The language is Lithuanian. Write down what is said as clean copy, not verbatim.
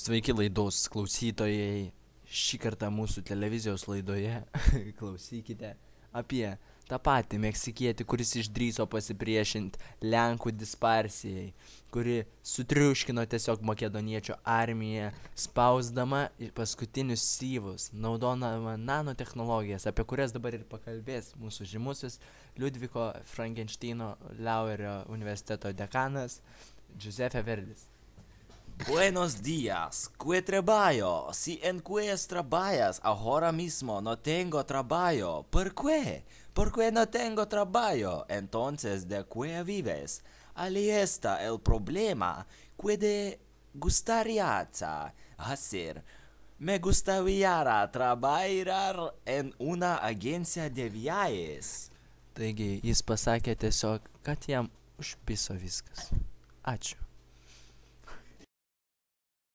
Sveiki laidos klausytojai. Šį kartą mūsų televizijos laidoje klausykite apie tą patį meksikietį, kuris išdrįso pasipriešinti Lenkų disparsijai, kuri sutriuškino tiesiog makedoniečio armiją, spausdama paskutinius syvus, naudodama nanotechnologijas, apie kurias dabar ir pakalbės mūsų žymusis Liudviko Frankensteino Lauerio universiteto dekanas Giuseppe Verdis. Buenos días, ¿qué trabajo? Si en qué trabajas ahora mismo no tengo trabajo. ¿Por qué? ¿Por qué no tengo trabajo? Entonces, ¿de qué vives? Ahí está el problema. ¿Qué te gustaría hacer? Me gustaría trabajar en una agencia de viajes. Taigi jis pasakė tiesiog, kad jam užpiso viskas. Ačiū.